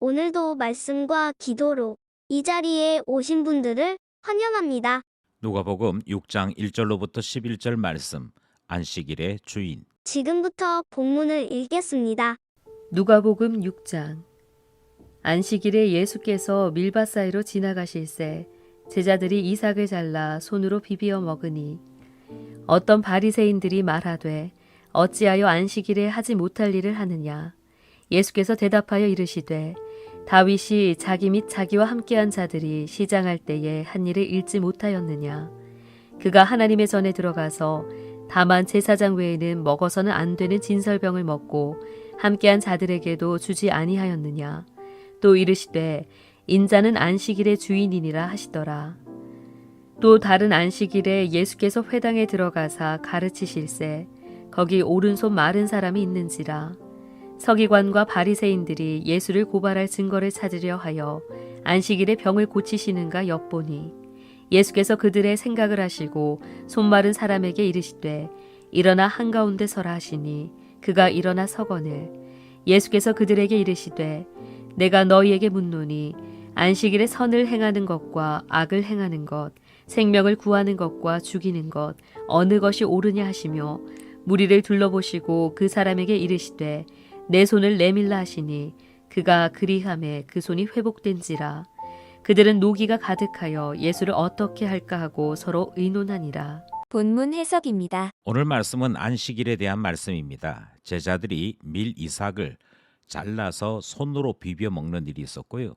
오늘도 말씀과 기도로 이 자리에 오신 분들을 환영합니다. 누가복음 6장 1절로부터 11절 말씀. 안식일의 주인. 지금부터 본문을 읽겠습니다. 누가복음 6장. 안식일에 예수께서 밀밭 사이로 지나가실새 제자들이 이삭을 잘라 손으로 비비어 먹으니 어떤 바리새인들이 말하되 어찌하여 안식일에 하지 못할 일을 하느냐. 예수께서 대답하여 이르시되 다윗이 자기 및 자기와 함께한 자들이 시장할 때에 한 일을 잃지 못하였느냐. 그가 하나님의 전에 들어가서 다만 제사장 외에는 먹어서는 안 되는 진설병을 먹고 함께한 자들에게도 주지 아니하였느냐. 또 이르시되 인자는 안식일의 주인이니라 하시더라. 또 다른 안식일에 예수께서 회당에 들어가사 가르치실새 거기 오른손 마른 사람이 있는지라. 서기관과 바리새인들이 예수를 고발할 증거를 찾으려 하여 안식일에 병을 고치시는가 엿보니 예수께서 그들의 생각을 하시고 손 마른 사람에게 이르시되 일어나 한가운데 서라 하시니 그가 일어나 서거늘. 예수께서 그들에게 이르시되 내가 너희에게 묻노니 안식일에 선을 행하는 것과 악을 행하는 것, 생명을 구하는 것과 죽이는 것 어느 것이 옳으냐 하시며 무리를 둘러보시고 그 사람에게 이르시되 내 손을 내밀라 하시니 그가 그리함에 그 손이 회복된지라. 그들은 노기가 가득하여 예수를 어떻게 할까 하고 서로 의논하니라. 본문 해석입니다. 오늘 말씀은 안식일에 대한 말씀입니다. 제자들이 밀 이삭을 잘라서 손으로 비벼 먹는 일이 있었고요.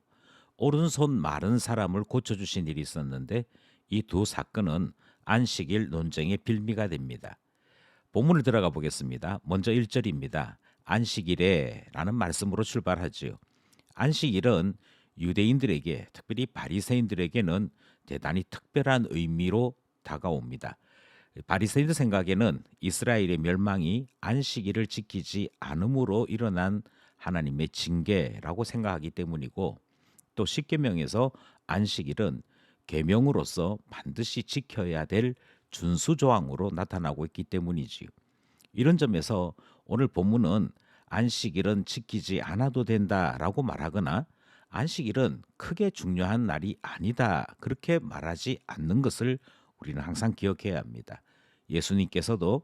오른손 마른 사람을 고쳐주신 일이 있었는데 이 두 사건은 안식일 논쟁의 빌미가 됩니다. 본문을 들어가 보겠습니다. 먼저 1절입니다. 안식일에 라는 말씀으로 출발하지요. 안식일은 유대인들에게, 특별히 바리새인들에게는 대단히 특별한 의미로 다가옵니다. 바리새인들 생각에는 이스라엘의 멸망이 안식일을 지키지 않음으로 일어난 하나님의 징계라고 생각하기 때문이고, 또 십계명에서 안식일은 계명으로서 반드시 지켜야 될 준수 조항으로 나타나고 있기 때문이지요. 이런 점에서 오늘 본문은 안식일은 지키지 않아도 된다라고 말하거나 안식일은 크게 중요한 날이 아니다 그렇게 말하지 않는 것을 우리는 항상 기억해야 합니다. 예수님께서도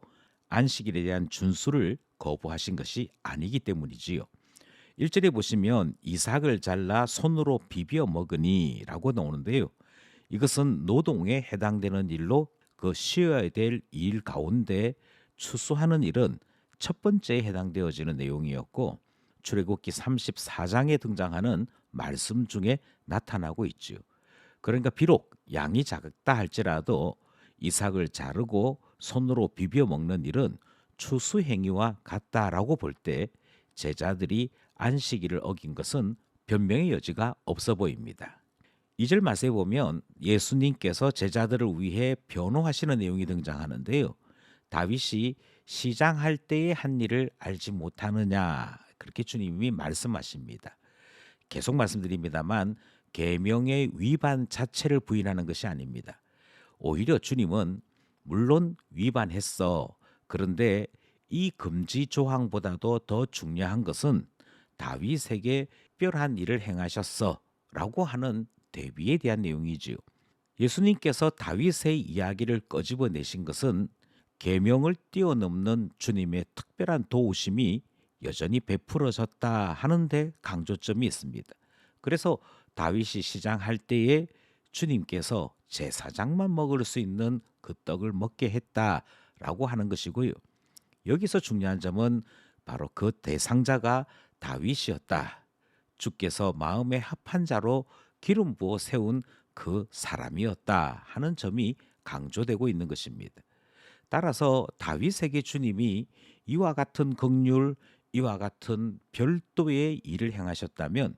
안식일에 대한 준수를 거부하신 것이 아니기 때문이지요. 1절에 보시면 이삭을 잘라 손으로 비벼 먹으니 라고 나오는데요. 이것은 노동에 해당되는 일로 그 쉬어야 될 일 가운데 추수하는 일은 첫 번째에 해당되어지는 내용이었고 출애굽기 34장에 등장하는 말씀 중에 나타나고 있죠. 그러니까 비록 양이 작다 할지라도 이삭을 자르고 손으로 비벼 먹는 일은 추수 행위와 같다라고 볼 때 제자들이 안식일을 어긴 것은 변명의 여지가 없어 보입니다. 2절 말씀에 보면 예수님께서 제자들을 위해 변호하시는 내용이 등장하는데요. 다윗이 시장할 때의 한 일을 알지 못하느냐 그렇게 주님이 말씀하십니다. 계속 말씀드립니다만 계명의 위반 자체를 부인하는 것이 아닙니다. 오히려 주님은 물론 위반했어. 그런데 이 금지 조항보다도 더 중요한 것은 다윗에게 특별한 일을 행하셨어 라고 하는 대비에 대한 내용이지요. 예수님께서 다윗의 이야기를 끄집어내신 것은 계명을 뛰어넘는 주님의 특별한 도우심이 여전히 베풀어졌다 하는데 강조점이 있습니다. 그래서 다윗이 시장할 때에 주님께서 제사장만 먹을 수 있는 그 떡을 먹게 했다라고 하는 것이고요. 여기서 중요한 점은 바로 그 대상자가 다윗이었다. 주께서 마음에 합한 자로 기름 부어 세운 그 사람이었다 하는 점이 강조되고 있는 것입니다. 따라서 다윗에게 주님이 이와 같은 긍휼, 이와 같은 별도의 일을 행하셨다면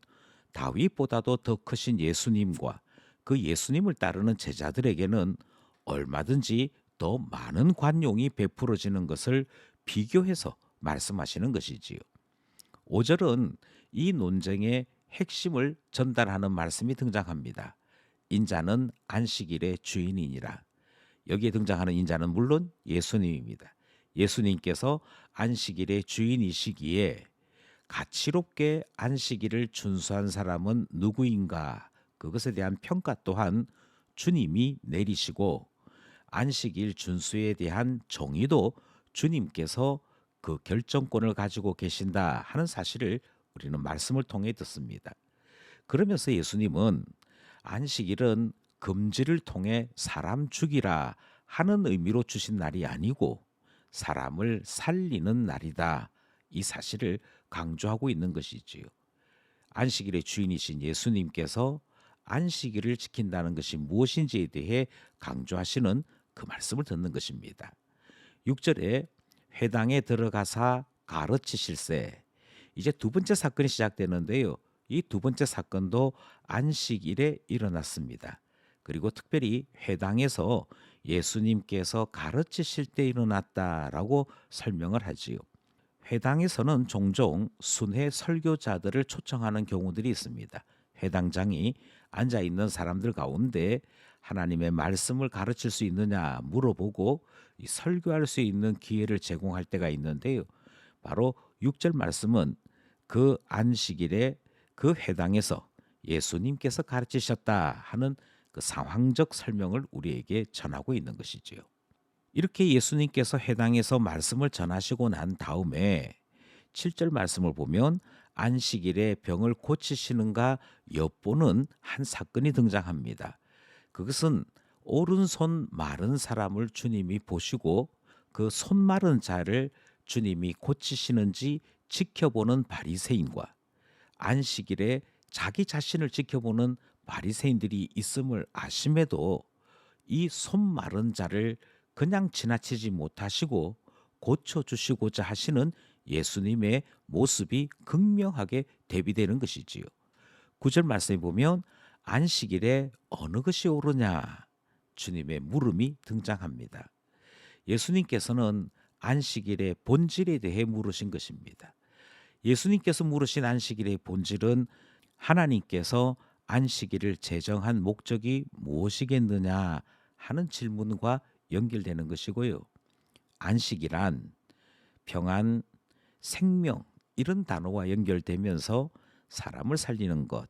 다윗보다도 더 크신 예수님과 그 예수님을 따르는 제자들에게는 얼마든지 더 많은 관용이 베풀어지는 것을 비교해서 말씀하시는 것이지요. 5절은 이 논쟁의 핵심을 전달하는 말씀이 등장합니다. 인자는 안식일의 주인이니라. 여기에 등장하는 인자는 물론 예수님입니다. 예수님께서 안식일의 주인이시기에 가치롭게 안식일을 준수한 사람은 누구인가? 그것에 대한 평가 또한 주님이 내리시고 안식일 준수에 대한 정의도 주님께서 그 결정권을 가지고 계신다 하는 사실을 우리는 말씀을 통해 듣습니다. 그러면서 예수님은 안식일은 금지를 통해 사람 죽이라 하는 의미로 주신 날이 아니고 사람을 살리는 날이다. 이 사실을 강조하고 있는 것이지요. 안식일의 주인이신 예수님께서 안식일을 지킨다는 것이 무엇인지에 대해 강조하시는 그 말씀을 듣는 것입니다. 6절에 회당에 들어가사 가르치실세. 이제 두 번째 사건이 시작되는데요. 이 두 번째 사건도 안식일에 일어났습니다. 그리고 특별히 회당에서 예수님께서 가르치실 때 일어났다라고 설명을 하지요. 회당에서는 종종 순회 설교자들을 초청하는 경우들이 있습니다. 회당장이 앉아 있는 사람들 가운데 하나님의 말씀을 가르칠 수 있느냐 물어보고 설교할 수 있는 기회를 제공할 때가 있는데요. 바로 6절 말씀은 그 안식일에 그 회당에서 예수님께서 가르치셨다 하는 그 상황적 설명을 우리에게 전하고 있는 것이지요. 이렇게 예수님께서 회당에서 말씀을 전하시고 난 다음에 7절 말씀을 보면 안식일에 병을 고치시는가 엿보는 한 사건이 등장합니다. 그것은 오른손 마른 사람을 주님이 보시고 그 손 마른 자를 주님이 고치시는지 지켜보는 바리새인과 안식일에 자기 자신을 지켜보는 바리새인들이 있음을 아심에도 이 손 마른 자를 그냥 지나치지 못하시고 고쳐주시고자 하시는 예수님의 모습이 극명하게 대비되는 것이지요. 9절 말씀에 보면 안식일에 어느 것이 옳으냐 주님의 물음이 등장합니다. 예수님께서는 안식일의 본질에 대해 물으신 것입니다. 예수님께서 물으신 안식일의 본질은 하나님께서 안식일을 제정한 목적이 무엇이겠느냐 하는 질문과 연결되는 것이고요. 안식이란 평안, 생명 이런 단어와 연결되면서 사람을 살리는 것,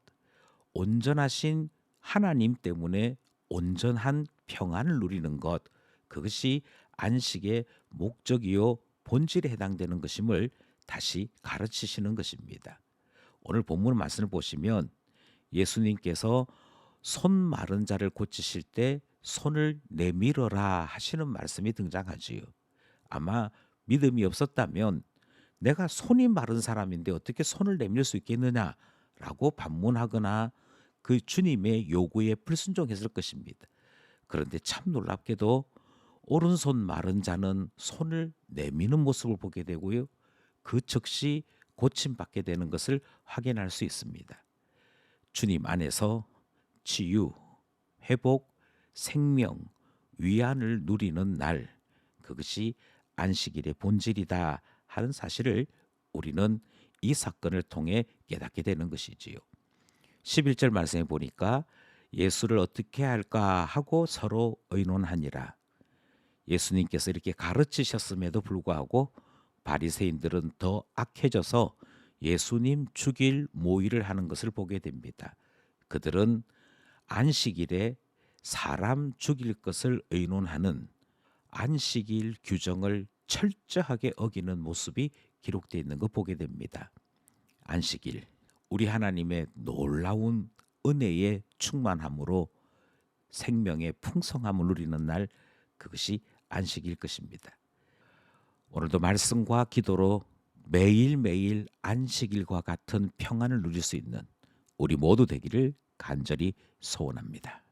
온전하신 하나님 때문에 온전한 평안을 누리는 것, 그것이 안식의 목적이요 본질에 해당되는 것임을 다시 가르치시는 것입니다. 오늘 본문 말씀을 보시면 예수님께서 손 마른 자를 고치실 때 손을 내밀어라 하시는 말씀이 등장하지요. 아마 믿음이 없었다면 내가 손이 마른 사람인데 어떻게 손을 내밀 수 있겠느냐라고 반문하거나 그 주님의 요구에 불순종했을 것입니다. 그런데 참 놀랍게도 오른손 마른 자는 손을 내미는 모습을 보게 되고요. 그 즉시 고침받게 되는 것을 확인할 수 있습니다. 주님 안에서 치유, 회복, 생명, 위안을 누리는 날, 그것이 안식일의 본질이다 하는 사실을 우리는 이 사건을 통해 깨닫게 되는 것이지요. 11절 말씀에 보니까 예수를 어떻게 할까 하고 서로 의논하니라. 예수님께서 이렇게 가르치셨음에도 불구하고 바리새인들은 더 악해져서 예수님 죽일 모의를 하는 것을 보게 됩니다. 그들은 안식일에 사람 죽일 것을 의논하는 안식일 규정을 철저하게 어기는 모습이 기록되어 있는 거 보게 됩니다. 안식일, 우리 하나님의 놀라운 은혜의 충만함으로 생명의 풍성함을 누리는 날, 그것이 안식일 것입니다. 오늘도 말씀과 기도로 매일매일 안식일과 같은 평안을 누릴 수 있는 우리 모두 되기를 간절히 소원합니다.